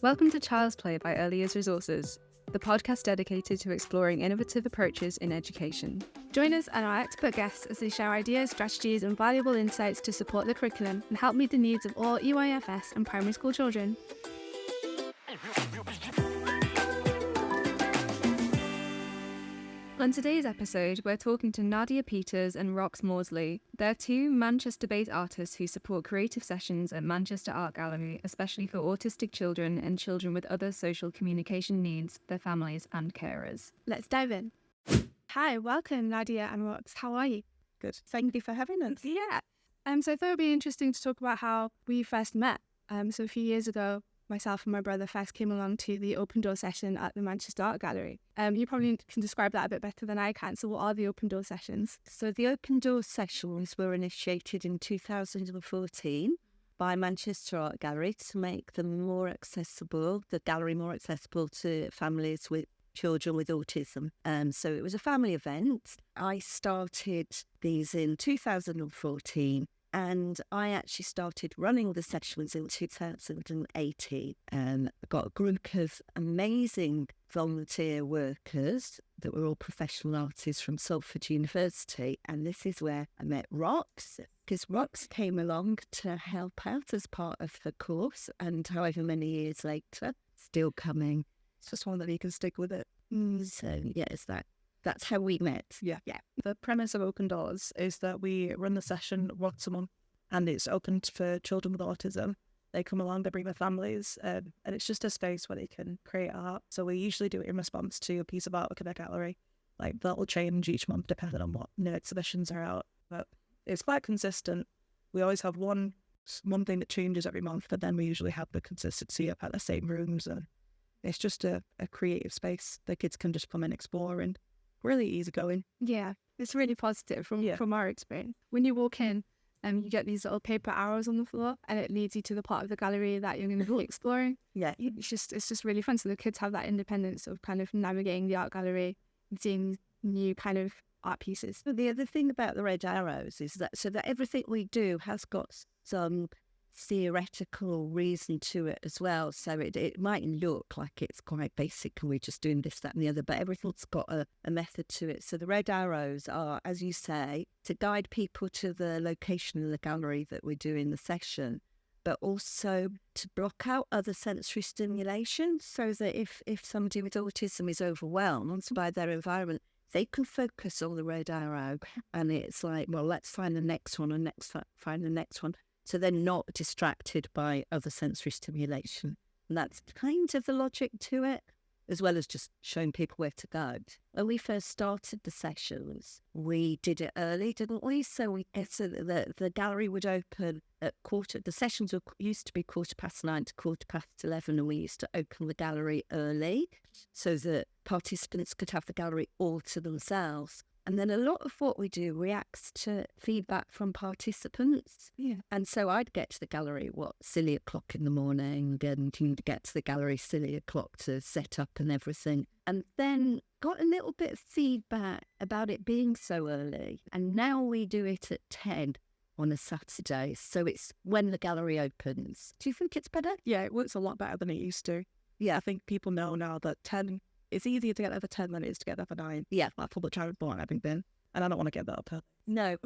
Welcome to Child's Play by Early Years Resources, the podcast dedicated to exploring innovative approaches in education. Join us and our expert guests as they share ideas, strategies and valuable insights to support the curriculum and help meet the needs of all EYFS and primary school children. On today's episode, we're talking to Nadia Peters and Rox Mawdsley. They're two Manchester-based artists who support creative sessions at Manchester Art Gallery, especially for autistic children and children with other social communication needs, their families and carers. Let's dive in. Hi, welcome Nadia and Rox. How are you? Good. Thank you for having us. Yeah. So I thought it would be interesting to talk about how we first met. So a few years ago, myself and my brother first came along to the open door session at the Manchester Art Gallery. You probably can describe that a bit better than I can. So what are the open door sessions? So the open door sessions were initiated in 2014 by Manchester Art Gallery to make them more accessible, the gallery more accessible to families with children with autism. So it was a family event. I started these in 2014. And I actually started running the sessions in 2018. I got a group of amazing volunteer workers that were all professional artists from Salford University. And this is where I met Rox, because Rox came along to help out as part of the course. And however many years later, still coming. It's just one that you can stick with it. So, yes, that's how we met. Yeah. The premise of Open Doors is that we run the session once a month and it's open for children with autism. They come along, they bring their families, and it's just a space where they can create art. So we usually do it in response to a piece of artwork in a gallery. Like that will change each month depending on what new exhibitions are out. But it's quite consistent. We always have one thing that changes every month, but then we usually have the consistency of the same rooms. And it's just a creative space. The kids can just come and explore and really easygoing. Yeah, it's really positive from our experience. When you walk in, you get these little paper arrows on the floor and it leads you to the part of the gallery that you're going to be exploring. Yeah. It's just really fun. So the kids have that independence of kind of navigating the art gallery and seeing new kind of art pieces. The other thing about the red arrows is that everything we do has got some theoretical reason to it as well. So it might look like it's quite basic and we're just doing this, that and the other, but everything's got a method to it. So the red arrows are, as you say, to guide people to the location of the gallery that we're doing the session, but also to block out other sensory stimulation so that if somebody with autism is overwhelmed by their environment, they can focus on the red arrow and it's like, well, let's find the next one and find the next one. So they're not distracted by other sensory stimulation. And that's kind of the logic to it, as well as just showing people where to go. When we first started the sessions, we did it early, didn't we? So the gallery would open at the sessions used to be 9:15 to 11:15, and we used to open the gallery early so that participants could have the gallery all to themselves. And then a lot of what we do reacts to feedback from participants. Yeah. And so I'd get to the gallery, silly o'clock in the morning, and you'd get to the gallery silly o'clock to set up and everything. And then got a little bit of feedback about it being so early. And now we do it at 10 on a Saturday. So it's when the gallery opens. Do you think it's better? Yeah, it works a lot better than it used to. Yeah, I think people know now that 10... It's easier to get up at 10 than it is to get up at 9. Yeah. Like public transport, I think, then. And I don't want to get that up early. No.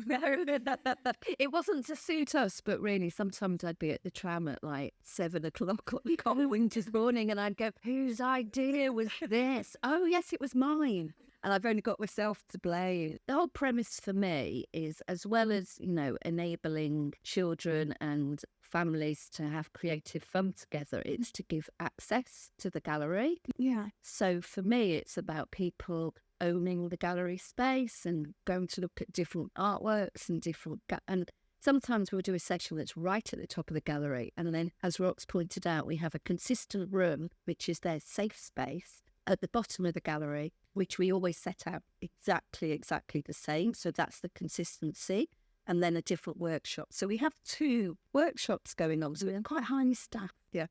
It wasn't to suit us, but really, sometimes I'd be at the tram at like 7 o'clock on a winter's morning and I'd go, whose idea was this? Oh, yes, it was mine. And I've only got myself to blame. The whole premise for me is, as well as, enabling children and families to have creative fun together, it's to give access to the gallery. Yeah. So for me, it's about people owning the gallery space and going to look at different artworks and sometimes we'll do a section that's right at the top of the gallery. And then, as Rox pointed out, we have a consistent room, which is their safe space at the bottom of the gallery, which we always set out exactly the same. So that's the consistency. And then a different workshop. So we have 2 workshops going on. So we're quite highly staffed. Yeah.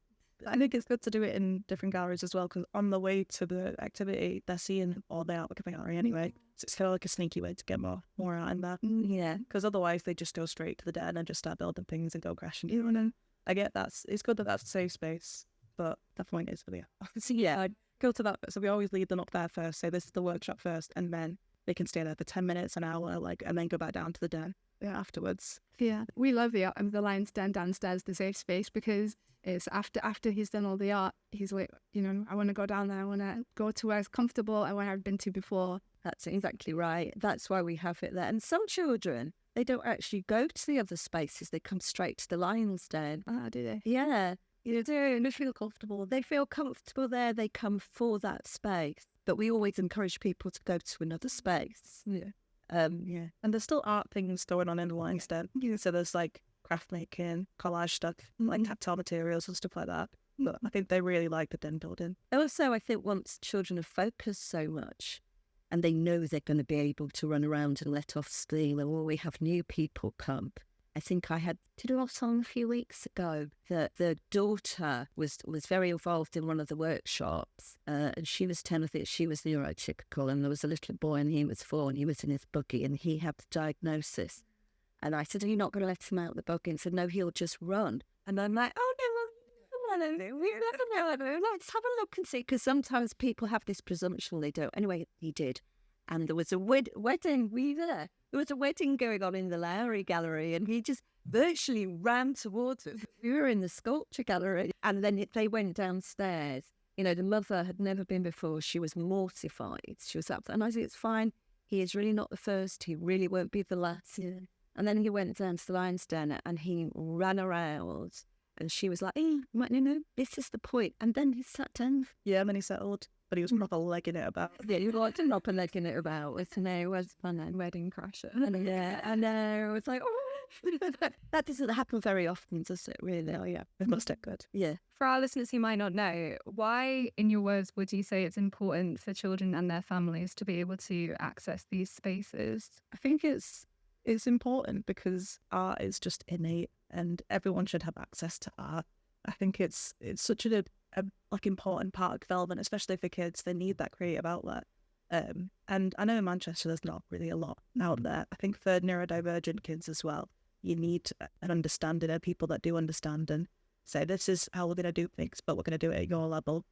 I think it's good to do it in different galleries as well, because on the way to the activity, they're seeing all the artwork of the gallery anyway. So it's kind of like a sneaky way to get more out in there. Yeah. Because otherwise they just go straight to the den and just start building things and go crashing. I get that. It's good that that's a safe space. but the point is, so yeah, I'd go to that. So we always lead them up there first, say this is the workshop first, and then they can stay there for 10 minutes, an hour, and then go back down to the den afterwards. Yeah, we love the lion's den downstairs, the safe space, because it's after he's done all the art, he's like, I want to go down there, I want to go to where it's comfortable and where I've been to before. That's exactly right. That's why we have it there. And some children, they don't actually go to the other spaces. They come straight to the lion's den. Ah, do they? Yeah, they feel comfortable. They feel comfortable there. They come for that space. But we always encourage people to go to another space. Yeah. Yeah. And there's still art things going on in the lion's den. Yeah. So there's like craft making, collage stuff, like tactile materials and stuff like that. But I think they really like the den building. Also, I think once children are focused so much and they know they're going to be able to run around and let off steam, and when we have new people come, I think I did a lot on a few weeks ago that the daughter was very involved in one of the workshops, and she was 10, I think she was neurotypical, and there was a little boy and he was 4 and he was in his buggy and he had the diagnosis. And I said, are you not going to let him out of the buggy? And said, no, he'll just run. And I'm like, oh no, let's have a look and see, because sometimes people have this presumption they don't. Anyway, he did. And there was a wedding, there was a wedding going on in the Lowry Gallery, and he just virtually ran towards us. We were in the sculpture gallery, and then they went downstairs. The mother had never been before. She was mortified. She was up there, and I said, it's fine. He is really not the first. He really won't be the last. Yeah. And then he went down to the lion's den, and he ran around, and she was like, no, this is the point. And then he sat down. Yeah, and then he settled. But he was proper legging it about. Yeah, he was proper legging it about. It was fun and wedding crasher. Yeah, I know. It was like, that doesn't happen very often, does it, really? Oh, yeah. It must have good. Yeah. For our listeners who might not know, why, in your words, would you say it's important for children and their families to be able to access these spaces? I think it's important because art is just innate and everyone should have access to art. I think it's such an important part of development, especially for kids. They need that creative outlet. And I know in Manchester there's not really a lot out there. I think for neurodivergent kids as well, you need an understanding of people that do understand and say, this is how we're going to do things, but we're going to do it at your level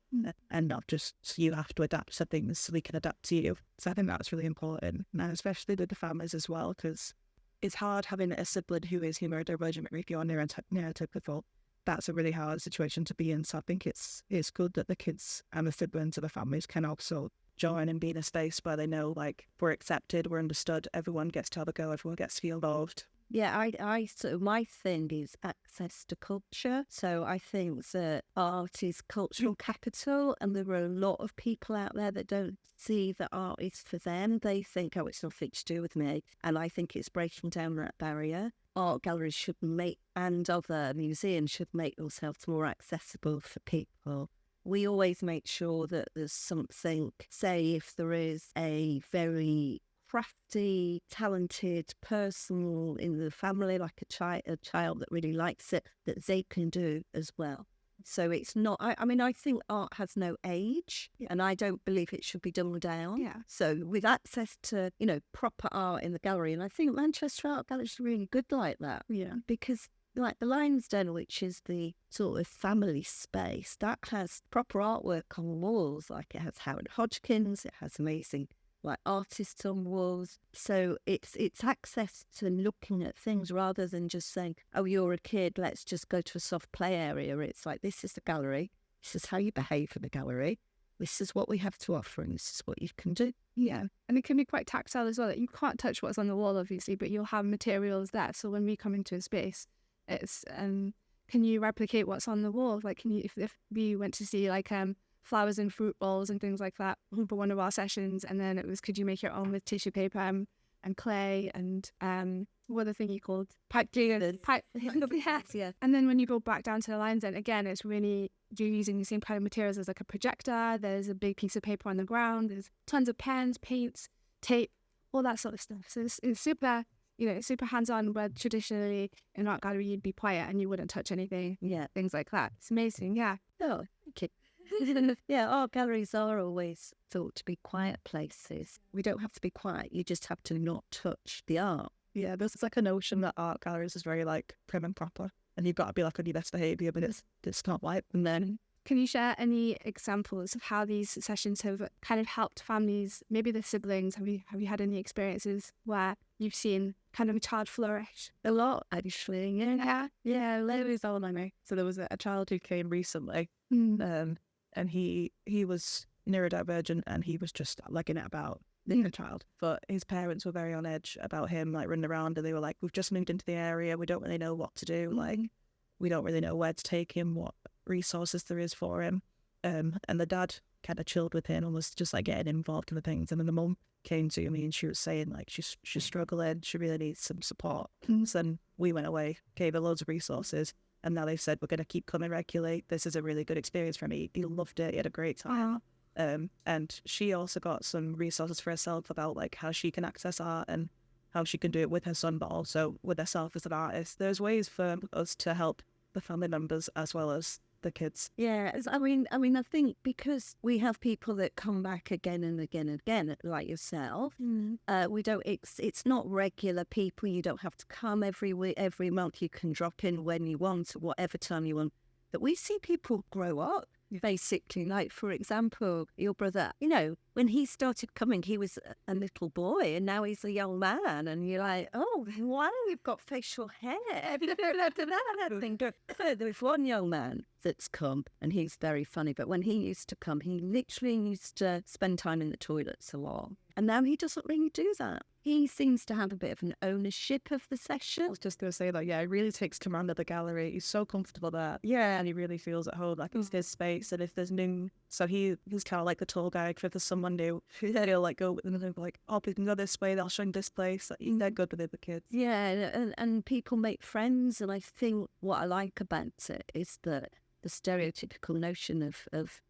and not just you have to adapt to things so we can adapt to you. So I think that's really important, and especially with the families as well, because it's hard having a sibling who is neurodivergent, if you're neurotypical. That's a really hard situation to be in. So I think it's good that the kids and the siblings of the families can also join and be in a space where they know, like, we're accepted, we're understood, everyone gets to have a go, everyone gets to be involved. Yeah, I sort of, my thing is access to culture. So I think that art is cultural capital, and there are a lot of people out there that don't see that art is for them. They think, oh, it's nothing to do with me. And I think it's breaking down that barrier. Art galleries should make, and other museums should make themselves more accessible for people. We always make sure that there's something, say if there is a very crafty, talented person in the family, like a child that really likes it, that they can do as well. So it's not, I think art has no age, and I don't believe it should be dumbed down. Yeah. So with access to, proper art in the gallery, and I think Manchester Art Gallery is really good like that. Yeah. Because like the Lion's Den, which is the sort of family space, that has proper artwork on the walls, like it has Howard Hodgkins, it has amazing like artists on walls. So it's access to looking at things rather than just saying, oh, you're a kid, let's just go to a soft play area. It's like, this is the gallery, this is how you behave in the gallery, this is what we have to offer, and this is what you can do. Yeah, and it can be quite tactile as well. You can't touch what's on the wall, obviously, but you'll have materials there. So when we come into a space, it's can you replicate what's on the wall? Like, can you, if we went to see like flowers and fruit bowls and things like that for one of our sessions, and then it was, could you make your own with tissue paper and clay and what other thing you called pipe cleaners, yeah. And then when you go back down to the lines, then again, it's really, you're using the same kind of materials as like a projector. There's a big piece of paper on the ground. There's tons of pens, paints, tape, all that sort of stuff. So it's super, it's super hands-on, where traditionally in art gallery you'd be quiet and you wouldn't touch anything. Yeah, things like that. It's amazing. Yeah. Oh, okay. Yeah, art galleries are always thought to be quiet places. We don't have to be quiet, you just have to not touch the art. Yeah, there's like a notion that art galleries is very like prim and proper, and you've got to be like on your best behaviour, but it's not like. And then Can you share any examples of how these sessions have kind of helped families, maybe the siblings? Have you had any experiences where you've seen kind of a child flourish? A lot, actually. Yeah, Lily's all I know. So there was a child who came recently, and he was neurodivergent, and he was just legging it about being a child. But his parents were very on edge about him, like running around, and they were like, "We've just moved into the area. We don't really know what to do. Like, we don't really know where to take him, what resources there is for him." And the dad kind of chilled with him and was just like getting involved in the things. And then the mum came to me and she was saying like she's struggling, she really needs some support. So then we went away, gave her loads of resources, and now they said we're going to keep coming regularly. This is a really good experience for me. He loved it. He had a great time. And she also got some resources for herself about like how she can access art and how she can do it with her son, but also with herself as an artist. There's ways for us to help the family members as well as the kids. Yeah, I mean, I think because we have people that come back again and again and again, like yourself, we don't. It's not regular people. You don't have to come every week, every month. You can drop in when you want, at whatever time you want. But we see people grow up. Basically, like, for example, your brother, when he started coming, he was a little boy and now he's a young man. And you're like, oh, wow, you've got facial hair. There's one young man that's come and he's very funny. But when he used to come, he literally used to spend time in the toilets a lot. And now he doesn't really do that. He seems to have a bit of an ownership of the session. I was just going to say that, he really takes command of the gallery. He's so comfortable there. Yeah. And he really feels at home, like it's his space. And if there's new, so he's kind of like the tour guide. If there's someone new, he'll like go with them and they'll be like, oh, we can go this way, they'll show him this place. Like, they're good with the kids. Yeah, and people make friends. And I think what I like about it is that the stereotypical notion of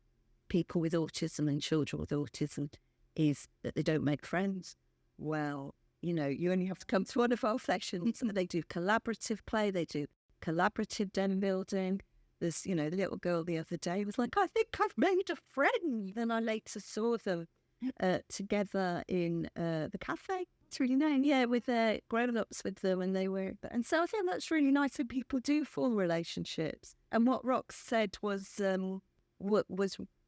people with autism and children with autism is that they don't make friends. Well, you only have to come to one of our sessions. They do collaborative play, they do collaborative den building. There's, the little girl the other day was like, I think I've made a friend. Then I later saw them together in the cafe. It's really nice. Yeah, with their grown-ups with them, and they were. And so I think that's really nice when people do form relationships. And what Rox said was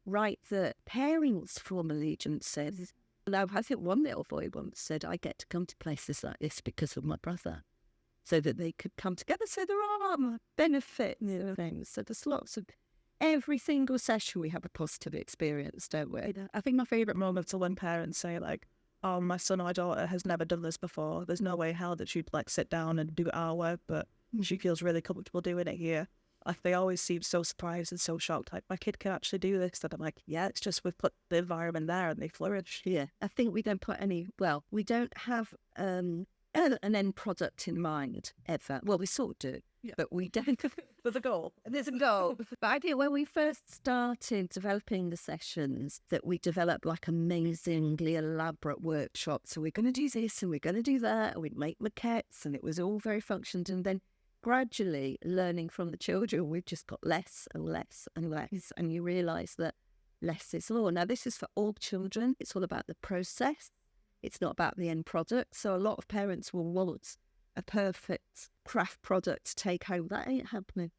right, that parents form allegiances. Now, I think one little boy once said, I get to come to places like this because of my brother, so that they could come together. So there are benefits and things. So there's lots of, every single session we have a positive experience, don't we? I think my favourite moments are when parents say like, oh, my son or my daughter has never done this before. There's no way in hell that she'd like sit down and do it our way, but she feels really comfortable doing it here. Like, they always seem so surprised and so shocked. Like, my kid can actually do this. And I'm like, yeah, it's just we've put the environment there and they flourish. Yeah, I think we don't put we don't have an end product in mind ever. Well, we sort of do, but we don't. There's a goal. There's a goal. But I think when we first started developing the sessions, that we developed like amazingly elaborate workshops. So we're going to do this and we're going to do that. And we'd make maquettes and it was all very functioned. And then gradually learning from the children, we've just got less and less and less. And you realise that less is more. Now, this is for all children. It's all about the process. It's not about the end product. So a lot of parents will want a perfect craft product to take home. That ain't happening.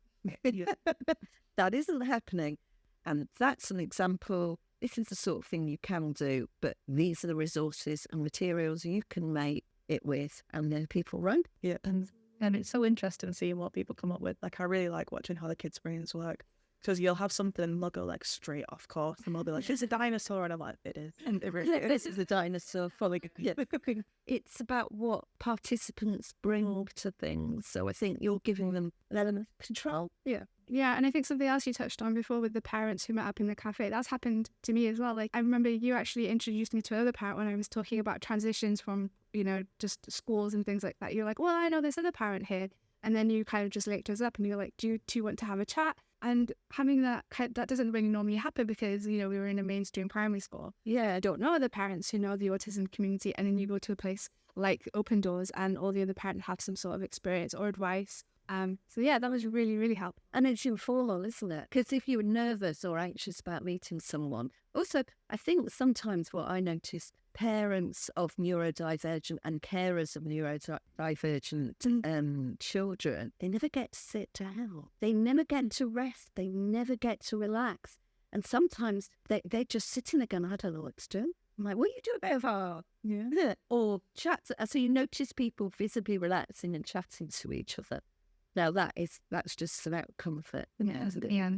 That isn't happening. And that's an example. This is the sort of thing you can do, but these are the resources and materials you can make it with, and then people run. Yeah, and it's so interesting seeing what people come up with. Like, I really like watching how the kids' brains work. Because you'll have something and they'll go like straight off course and they'll be like, it's a dinosaur. And I'm like, it is. And this is a dinosaur following. Yeah. It's about what participants bring to things. So I think you're giving them an element of control. Yeah. Yeah, and I think something else you touched on before with the parents who met up in the cafe, that's happened to me as well. Like, I remember you actually introduced me to another parent when I was talking about transitions from, just schools and things like that. You're like, well, I know this other parent here. And then you kind of just linked us up and you're like, do you want to have a chat? And having that doesn't really normally happen because, we were in a mainstream primary school. Yeah, I don't know other parents who know the autism community, and then you go to a place like Open Doors and all the other parents have some sort of experience or advice So yeah, that was really, really helpful. And it's informal, isn't it? Because if you're nervous or anxious about meeting someone, also, I think sometimes what I notice, parents of neurodivergent and carers of neurodivergent children, they never get to sit down. They never get to rest. They never get to relax. And sometimes they're just sitting there going, I don't know what to do. I'm like, what are you doing about that? Yeah. Or chat. So you notice people visibly relaxing and chatting to each other. Now that's just an outcome of it. Yeah,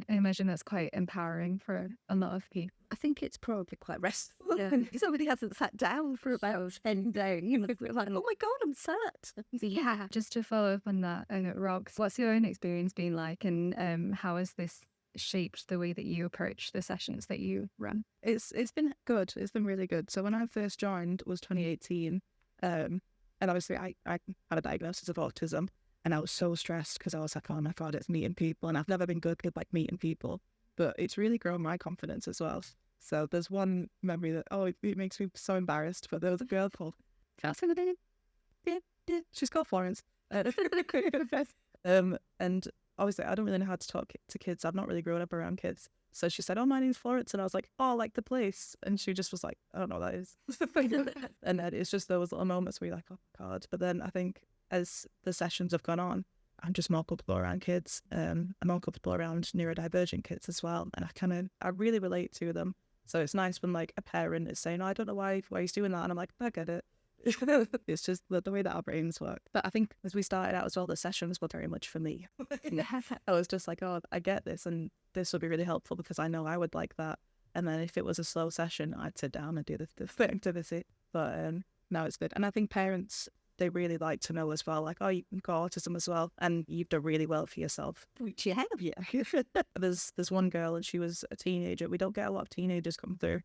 I imagine that's quite empowering for a lot of people. I think it's probably quite restful. Yeah. Somebody hasn't sat down for about 10 days. You know, like, oh my God, I'm sat. Yeah. Just to follow up on that, Rox, what's your own experience been like, and how has this shaped the way that you approach the sessions that you run? It's been good. It's been really good. So when I first joined was 2018, and obviously I had a diagnosis of autism. And I was so stressed because I was like, oh my God, it's meeting people. And I've never been good with like meeting people. But it's really grown my confidence as well. So there's one memory that, it makes me so embarrassed. But there was a girl called, yeah, she's called Florence. And obviously I don't really know how to talk to kids. I've not really grown up around kids. So she said, oh, my name's Florence. And I was like, oh, like the place. And she just was like, I don't know what that is. And then it's just those little moments where you're like, oh God. But then I think as the sessions have gone on, I'm just more comfortable around kids. I'm more comfortable around neurodivergent kids as well. And I really relate to them. So it's nice when like a parent is saying, oh, I don't know why he's doing that. And I'm like, I get it. It's just the way that our brains work. But I think as we started out as well, the sessions were very much for me. I was just like, oh, I get this. And this will be really helpful because I know I would like that. And then if it was a slow session, I'd sit down and do the activity. But now it's good. And I think parents, they really like to know as well, like, oh, you've got autism as well, and you've done really well for yourself. Which you have, yeah. There's one girl, and she was a teenager. We don't get a lot of teenagers come through.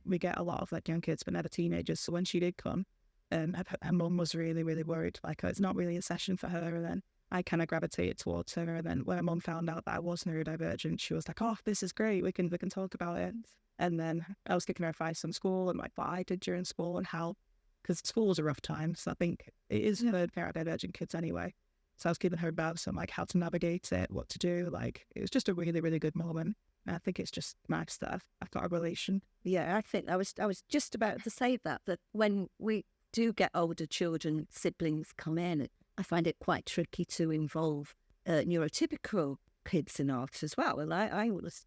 We get a lot of like young kids, but never teenagers. So when she did come, her mum was really, really worried. Like, it's not really a session for her. And then I kind of gravitated towards her. And then when her mum found out that I was neurodivergent, she was like, oh, this is great. We can talk about it. And then I was giving her advice on school and like what I did during school and how, because school was a rough time. So I think it is for neurodivergent kids anyway. So I was giving her about some like how to navigate it, what to do. Like, it was just a really, really good moment. And I think it's just nice that I've got a relation. Yeah, I think I was just about to say that when we do get older children, siblings come in, I find it quite tricky to involve neurotypical kids in art as well. And I was,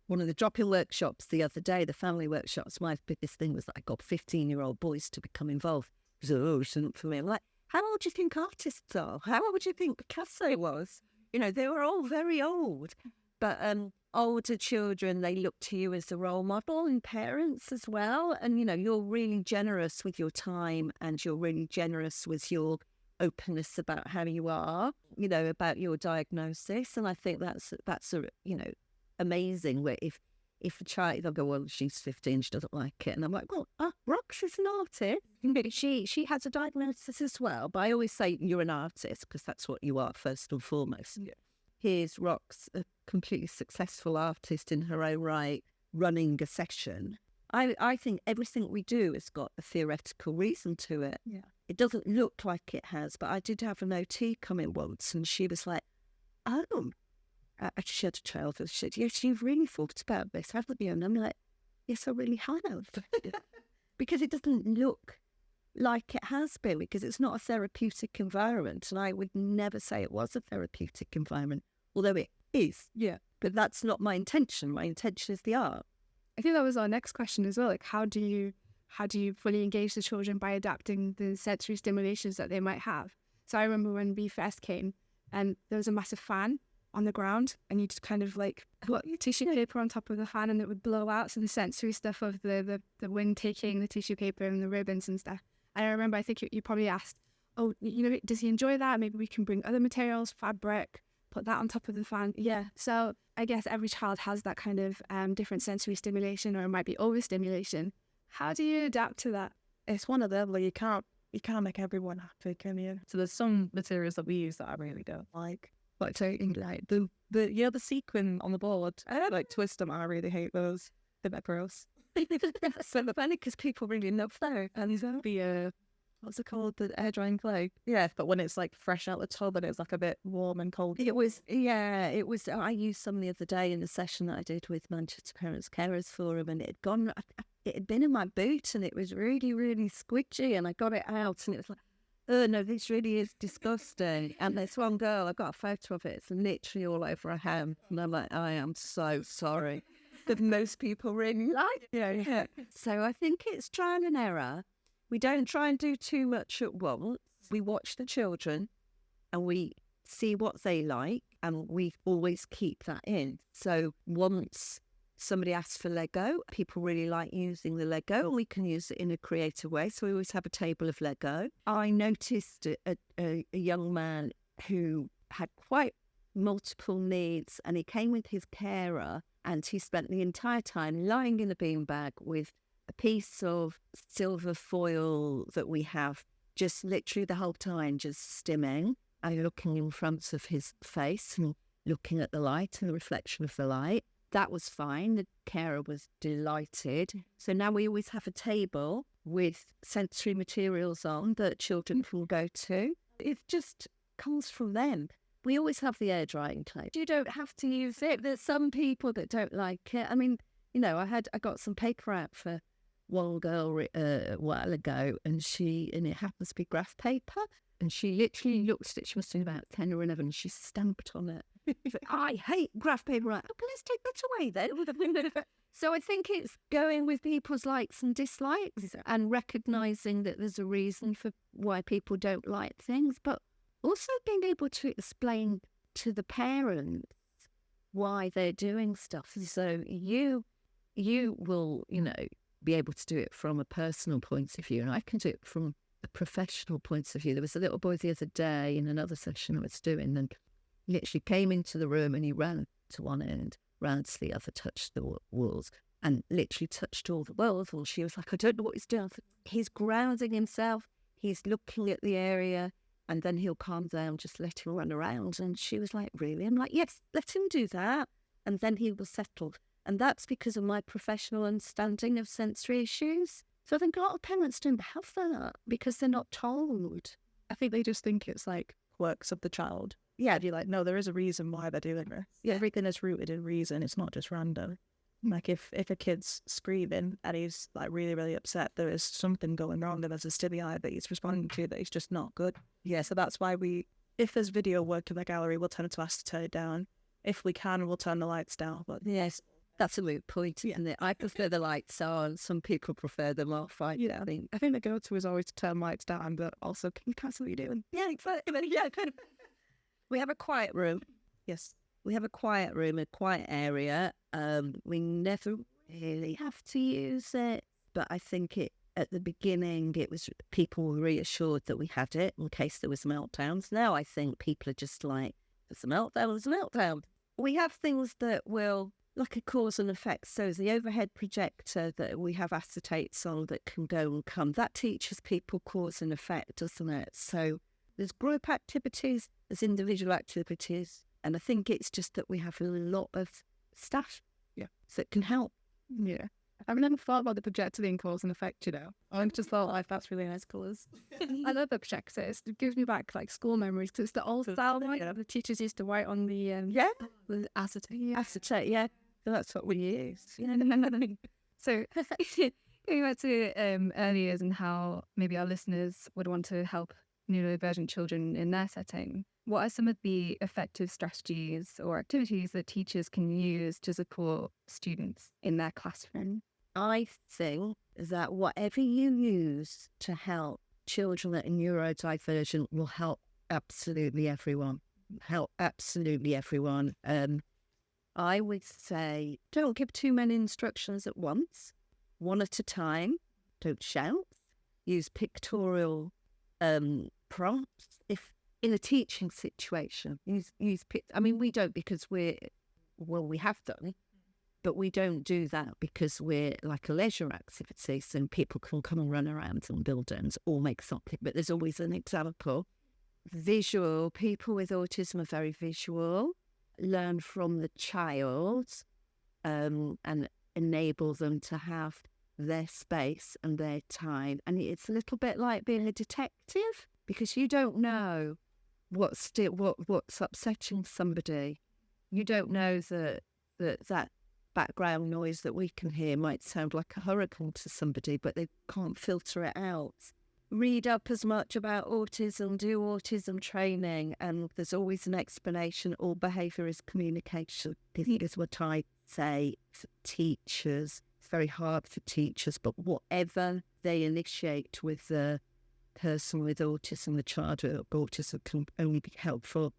one of the drop-in workshops the other day, the family workshops, my biggest thing was that I got 15-year-old boys to become involved. It was, isn't for me. I'm like, how old do you think artists are? How old do you think Picasso was? They were all very old. But older children, they look to you as a role model, and parents as well. And, you're really generous with your time, and you're really generous with your openness about how you are, about your diagnosis. And I think that's amazing, where if a child, they'll go, well, she's 15, she doesn't like it. And I'm like, well, Rox is an artist. She has a diagnosis as well. But I always say you're an artist because that's what you are first and foremost. Yeah. Here's Rox, a completely successful artist in her own right, running a session. I think everything we do has got a theoretical reason to it. Yeah. It doesn't look like it has, but I did have an OT come in once, and she was like, oh, she had a child. She said, yes, you've really thought about this, haven't you? And I'm like, yes, I really have. Because it doesn't look like it has been, because it's not a therapeutic environment. And I would never say it was a therapeutic environment, although it is. Yeah. But that's not my intention. My intention is the art. I think that was our next question as well. Like, how do you fully engage the children by adapting the sensory stimulations that they might have? So I remember when we first came, and there was a massive fan on the ground, and you just kind of like put tissue paper on top of the fan, and it would blow out. So the sensory stuff of the wind taking the tissue paper and the ribbons and stuff. And I remember, I think you probably asked, oh, does he enjoy that? Maybe we can bring other materials, fabric, put that on top of the fan. Yeah. So I guess every child has that kind of different sensory stimulation, or it might be overstimulation. How do you adapt to that? It's one of them, like, you can't make everyone happy, can you? So there's some materials that we use that I really don't like. Like taking like the sequin on the board. I don't like twist them. I really hate those. They're gross. So funny because people really love that. And there'll be what's it called? The air drying clay. Yeah, but when it's like fresh out the tub and it's like a bit warm and cold. It was, I used some the other day in the session that I did with Manchester Parents Carers Forum, and it had been in my boot and it was really, really squidgy, and I got it out and it was like, oh no, this really is disgusting. And this one girl, I've got a photo of it, it's literally all over her hand. And I'm like, I am so sorry. But most people really like it. Yeah. So I think it's trial and error. We don't try and do too much at once. We watch the children and we see what they like, and we always keep that in. So once somebody asks for Lego, people really like using the Lego, and we can use it in a creative way. So we always have a table of Lego. I noticed a young man who had quite multiple needs, and he came with his carer, and he spent the entire time lying in a beanbag with a piece of silver foil that we have just literally the whole time just stimming and looking in front of his face and looking at the light and the reflection of the light. That was fine. The carer was delighted. So now we always have a table with sensory materials on that children can go to. It just comes from them. We always have the air drying clay. You don't have to use it. There's some people that don't like it. I mean, you know, I got some paper out for one girl a while ago, and it happens to be graph paper, and she literally looked at it. She must have been about 10 or 11, and she stamped on it. I hate graph paper. Right? Oh, but let's take that away then. So I think it's going with people's likes and dislikes and recognising that there's a reason for why people don't like things, but also being able to explain to the parents why they're doing stuff. So you will, be able to do it from a personal point of view, and I can do it from a professional point of view. There was a little boy the other day in another session I was doing, and he literally came into the room and he ran to one end, ran to the other, touched the walls, and literally touched all the walls. And she was like, I don't know what he's doing. He's grounding himself. He's looking at the area, and then he'll calm down, just let him run around. And she was like, really? I'm like, yes, let him do that, and then he will settle. And that's because of my professional understanding of sensory issues. So I think a lot of parents don't have that because they're not told. I think they just think it's like quirks of the child. Yeah, you're like, no, there is a reason why they're doing this. Yeah, everything is rooted in reason. It's not just random. Like if a kid's screaming and he's like really, really upset, there is something going wrong, and there's a stimuli that he's responding to that is just not good. Yeah, so that's why if there's video work in the gallery, we'll tend to ask to turn it down. If we can, we'll turn the lights down. But yes, that's a moot point, isn't it? I prefer the lights on. Some people prefer them off. I think the go-to is always to turn lights down, but also, can you cancel what you're doing? Yeah, exactly. Yeah, kind of. We have a quiet room. Yes. We have a quiet room, a quiet area. We never really have to use it, but I think at the beginning, people were reassured that we had it in case there was meltdowns. Now I think people are just like, there's a meltdown, there's a meltdown. We have things that will, like a cause and effect. So the overhead projector that we have acetates on that can go and come, that teaches people cause and effect, doesn't it? So there's group activities, there's individual activities, and I think it's just that we have a lot of staff that can help. Yeah. I've never thought about the projector being cause and effect, I just thought, like, that's really nice colours. I love the projectors. It gives me back, like, school memories, because it's the old style one. The teachers used to write on the the acetate. Acetate, yeah. So that's what we use. So going back to early years and how maybe our listeners would want to help neurodivergent children in their setting, what are some of the effective strategies or activities that teachers can use to support students in their classroom? I think that whatever you use to help children that are neurodivergent will help absolutely everyone. I would say don't give too many instructions at once, one at a time. Don't shout. Use pictorial prompts. If in a teaching situation, we don't because we have done, but we don't do that because we're like a leisure activity, so people can come and run around and build domes or make something, but there's always an example. Visual, people with autism are very visual. Learn from the child and enable them to have their space and their time. And it's a little bit like being a detective, because you don't know what's upsetting somebody. You don't know that background noise that we can hear might sound like a hurricane to somebody, but they can't filter it out. Read up as much about autism, do autism training, and there's always an explanation. All behaviour is communication. This is what I say for teachers. It's very hard for teachers, but whatever they initiate with the person with autism, the child with autism, can only be helpful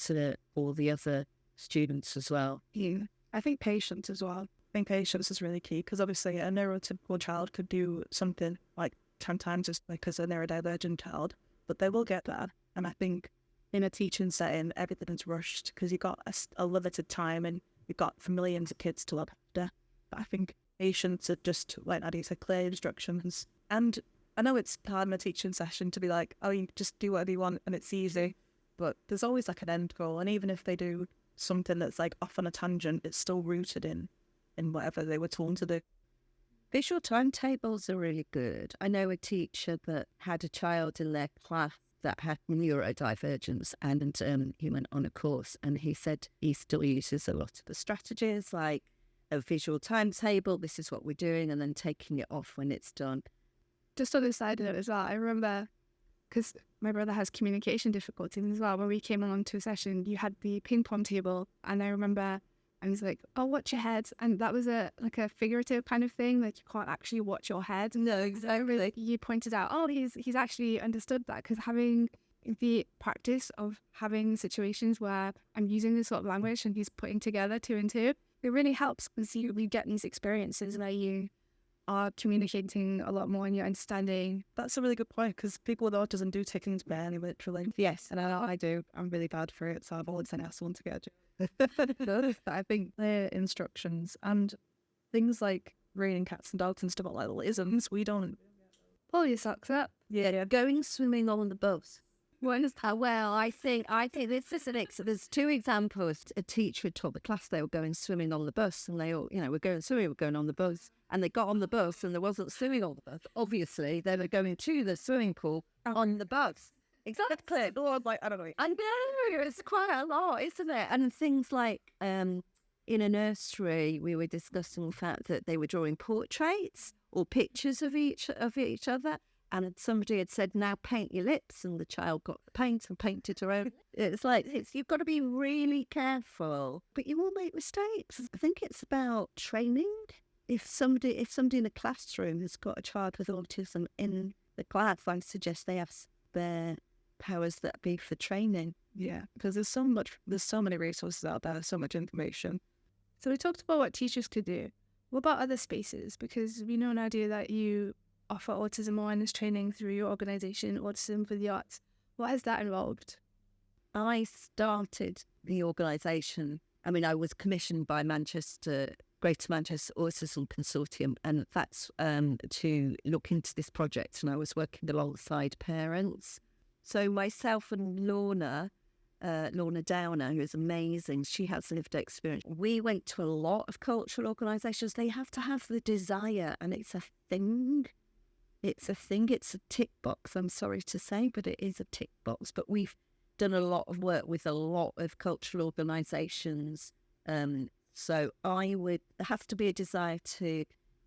to all the other students as well. Yeah. I think patience as well. I think patience is really key, because obviously a neurotypical child could do something like 10 times as quick as a neurodivergent child, but they will get there. And I think in a teaching setting, everything is rushed because you've got a limited time and you've got millions of kids to look after. But I think patience are just, like Nadia said, clear instructions. And I know it's hard in a teaching session to be like, oh, you just do whatever you want and it's easy, but there's always like an end goal. And even if they do something that's like off on a tangent, it's still rooted in whatever they were told to do. Visual timetables are really good. I know a teacher that had a child in their class that had neurodivergence, and he went on a course, and he said he still uses a lot of the strategies like a visual timetable, this is what we're doing, and then taking it off when it's done. Just on the side of it as well, I remember, because my brother has communication difficulties as well, when we came along to a session, you had the ping pong table, and I remember I was like, oh, watch your head. And that was a figurative kind of thing, like you can't actually watch your head. No, exactly. Like you pointed out, oh, he's actually understood that, because having the practice of having situations where I'm using this sort of language and he's putting together two and two, it really helps, because you get these experiences where you are communicating a lot more and you're understanding. That's a really good point, because people with autism do take things very literally. Yes, and I do. I'm really bad for it, so I've always asked someone to get I think their instructions and things like raining cats and dogs and stuff like little isms, we don't. Pull your socks up. Yeah, going swimming on the bus. What is that? Well, I think this is there's two examples. A teacher taught the class they were going swimming on the bus, and they all, we're going swimming, we're going on the bus, and they got on the bus and there wasn't swimming on the bus. Obviously, they were going to the swimming pool on the bus. Exactly. Or like, I don't know. I know, it's quite a lot, isn't it? And things like in a nursery, we were discussing the fact that they were drawing portraits or pictures of each other. And somebody had said, now paint your lips. And the child got the paint and painted her own. It's like, you've got to be really careful. But you will make mistakes. I think it's about training. If somebody in a classroom has got a child with autism in the class, I suggest they have their powers that be for training. Yeah, because there's so many resources out there, so much information. So we talked about what teachers could do. What about other spaces? Because we know, Nadia, that you offer autism awareness training through your organisation, Autism for the Arts. What has that involved? I started the organisation. I mean, I was commissioned by Greater Manchester Autism Consortium, and that's to look into this project, and I was working alongside parents. So myself and Lorna Downer, who is amazing, she has lived experience. We went to a lot of cultural organisations. They have to have the desire, and it's a thing. It's a tick box, I'm sorry to say, but it is a tick box. But we've done a lot of work with a lot of cultural organisations. So there has to be a desire to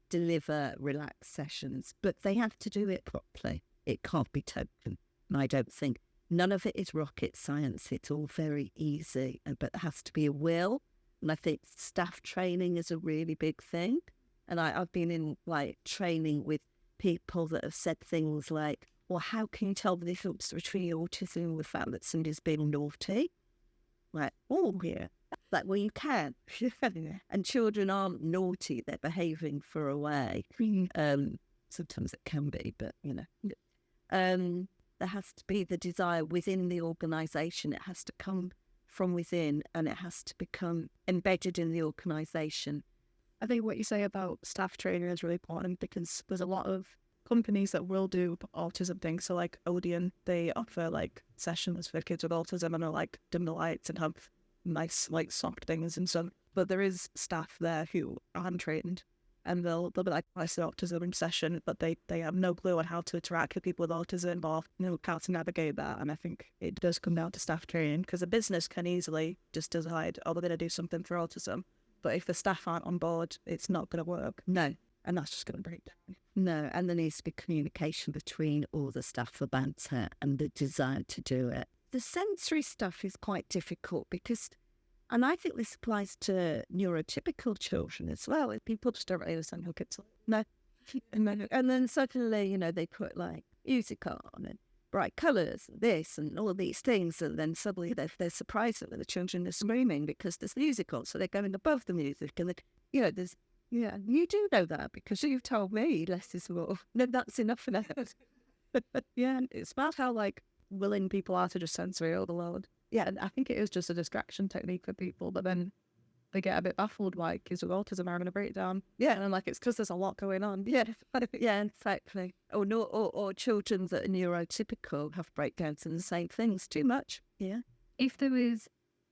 deliver relaxed sessions, but they have to do it properly. It can't be token. I don't think. None of it is rocket science. It's all very easy, but there has to be a will. And I think staff training is a really big thing. And I've been in training with people that have said things like, well, how can you tell the difference between autism and the fact that somebody's being naughty? Like, oh, yeah. Like, well, you can. And children aren't naughty. They're behaving for a way. Sometimes it can be, but, there has to be the desire within the organisation. It has to come from within, and it has to become embedded in the organisation. I think what you say about staff training is really important, because there's a lot of companies that will do autism things. So like Odeon, they offer sessions for kids with autism, and they'll dim the lights and have nice soft things and stuff. But there is staff there who aren't trained, and they'll be like, I see autism in session, but they have no clue on how to interact with people with autism or how to navigate that. And I think it does come down to staff training, because a business can easily just decide, oh, we're going to do something for autism. But if the staff aren't on board, it's not going to work. No. And that's just going to break down. No, and there needs to be communication between all the staff about it and the desire to do it. The sensory stuff is quite difficult because, and I think this applies to neurotypical children as well. People just don't really understand how kids are. No. And then suddenly, they put like music on and bright colours, this and all these things, and then suddenly they're surprised that the children are screaming because there's music on, so they're going above the music, and there's. Yeah, you do know that because you've told me less is more. No, that's enough for that. Yeah, it's about how willing people are to just sensory overload. Yeah, and I think it is just a distraction technique for people, but then they get a bit baffled, like, kids with autism are having a breakdown. Yeah, and I'm like, it's because there's a lot going on. Yeah, yeah, exactly. Or children that are neurotypical have breakdowns and the same things. Too much. Yeah. If there was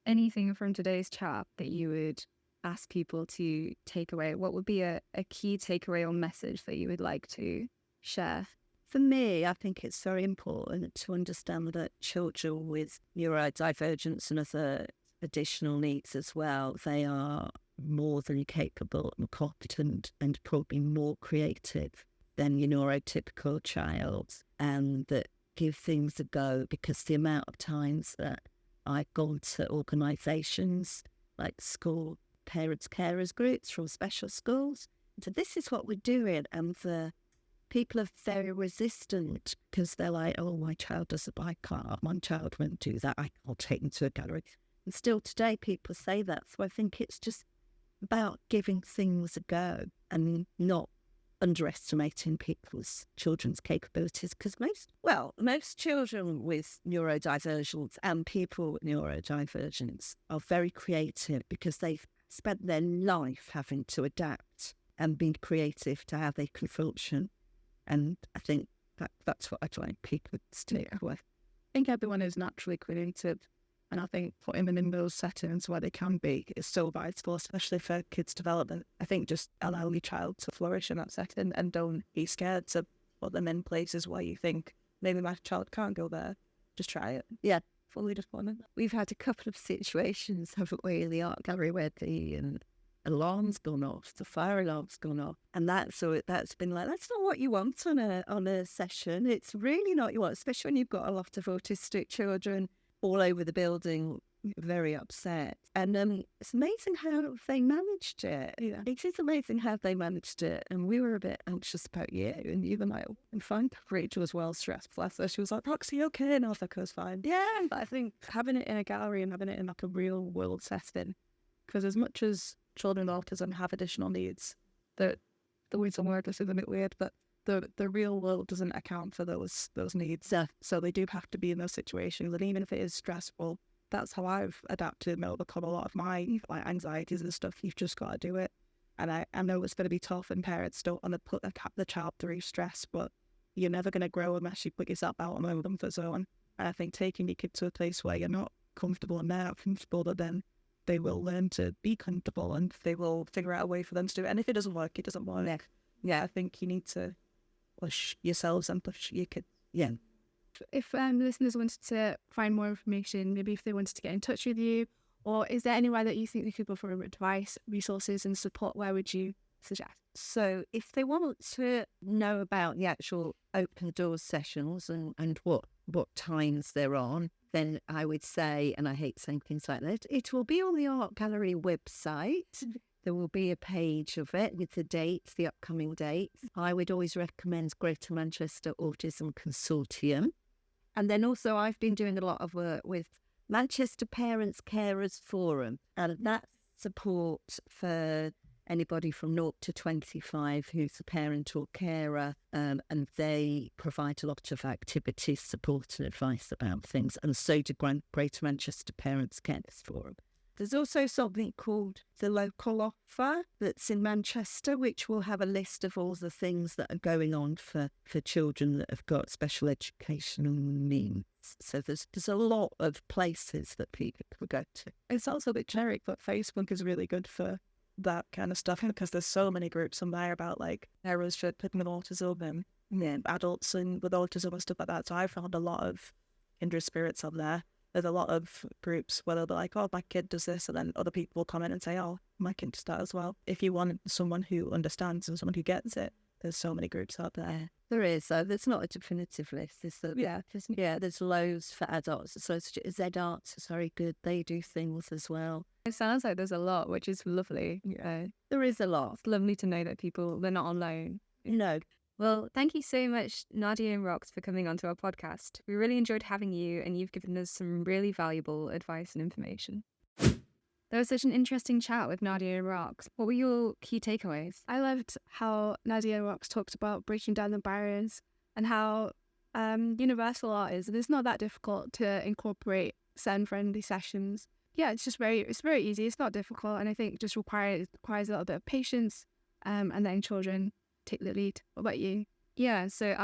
anything from today's chat that you would ask people to take away, what would be a key takeaway or message that you would like to share? For me, I think it's very important to understand that children with neurodivergence and other additional needs as well, they are more than capable and competent and probably more creative than your neurotypical child, and that give things a go, because the amount of times that I've gone to organisations like school parents carers groups from special schools, so this is what we're doing, and the people are very resistant because they're like, oh, my child doesn't buy a car, my child won't do that, I'll take them to a gallery. And still today people say that. So I think it's just about giving things a go and not underestimating children's capabilities, because most children with neurodivergence and people with neurodivergence are very creative because they've spent their life having to adapt and be creative to how they can function. And I think that's what I'd like people to take away. I think everyone is naturally creative, and I think putting them in those settings where they can be is so vital, especially for kids' development. I think just allow your child to flourish in that setting and don't be scared to put them in places where you think, maybe my child can't go there. Just try it. Yeah, fully deployment. We've had a couple of situations, haven't we, in the art gallery where the alarm's gone off, the fire alarm's gone off, and that's been like, that's not what you want on a session. It's really not what you want, especially when you've got a lot of autistic children all over the building, very upset. And it's amazing how they managed it. Yeah. It is amazing how they managed it. And we were a bit anxious about you, and you were like, and fine. Rachel was well stressed. Bless her. She was like, Roxy, okay? And I was like, I was fine. Yeah. But I think having it in a gallery and having it in like a real world setting, because as much as children with autism have additional needs, the reason word this is a bit weird, but the real world doesn't account for those needs. So they do have to be in those situations. And even if it is stressful, that's how I've adapted and overcome a lot of my anxieties and stuff. You've just got to do it. And I know it's going to be tough, and parents don't want to put the child through stress, but you're never going to grow unless you put yourself out on the comfort zone. And I think taking your kid to a place where you're not comfortable and they're not comfortable, but then they will learn to be comfortable and they will figure out a way for them to do it. And if it doesn't work, it doesn't work. Yeah, I think you need to push yourselves and push your kids. Yeah. If listeners wanted to find more information, maybe if they wanted to get in touch with you, or is there anywhere that you think they could go for advice, resources and support, where would you suggest? So if they want to know about the actual open doors sessions and what times they're on, then I would say, and I hate saying things like that, it will be on the Art Gallery website. There will be a page of it with the dates, the upcoming dates. I would always recommend Greater Manchester Autism Consortium. And then also I've been doing a lot of work with Manchester Parents Carers Forum, and that's support for anybody from 0 to 25 who's a parent or carer, and they provide a lot of activities, support and advice about things, and so do Greater Manchester Parents Carers Forum. There's also something called the Local Offer that's in Manchester, which will have a list of all the things that are going on for children that have got special educational needs. So there's a lot of places that people can go to. It's also a bit generic, but Facebook is really good for that kind of stuff, because there's so many groups on there about like errors for people with autism and adults and with autism and stuff like that. So I found a lot of kindred spirits on there. There's a lot of groups where they'll be like, oh, my kid does this, and then other people will comment and say, oh, my kid does that as well. If you want someone who understands and someone who gets it, there's so many groups out there. There is, so there's not a definitive list. There's loads for adults. So Z Arts is very good. They do things as well. It sounds like there's a lot, which is lovely. Yeah, there is a lot. It's lovely to know that they're not alone. No. Well, thank you so much, Nadia and Rox, for coming onto our podcast. We really enjoyed having you, and you've given us some really valuable advice and information. There was such an interesting chat with Nadia and Rox. What were your key takeaways? I loved how Nadia and Rox talked about breaking down the barriers and how universal art is. And it's not that difficult to incorporate SEND-friendly sessions. Yeah, it's very easy. It's not difficult. And I think it just requires a little bit of patience and letting children take the lead. What about you? Yeah, so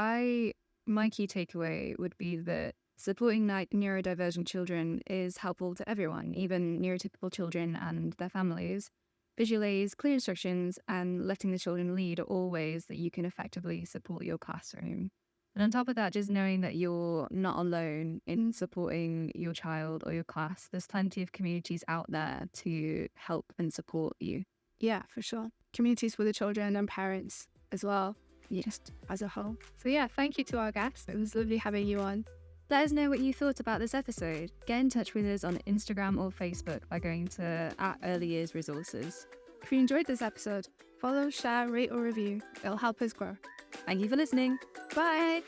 my key takeaway would be that supporting neurodivergent children is helpful to everyone, even neurotypical children and their families. Visual aids, clear instructions, and letting the children lead are all ways that you can effectively support your classroom. And on top of that, just knowing that you're not alone in supporting your child or your class. There's plenty of communities out there to help and support you. Yeah, for sure. Communities for the children and parents as well, just as a whole. So yeah, thank you to our guests. It was lovely having you on. Let us know what you thought about this episode. Get in touch with us on Instagram or Facebook by going to @earlyyearsresources. If you enjoyed this episode, follow, share, rate or review. It'll help us grow. Thank you for listening. Bye!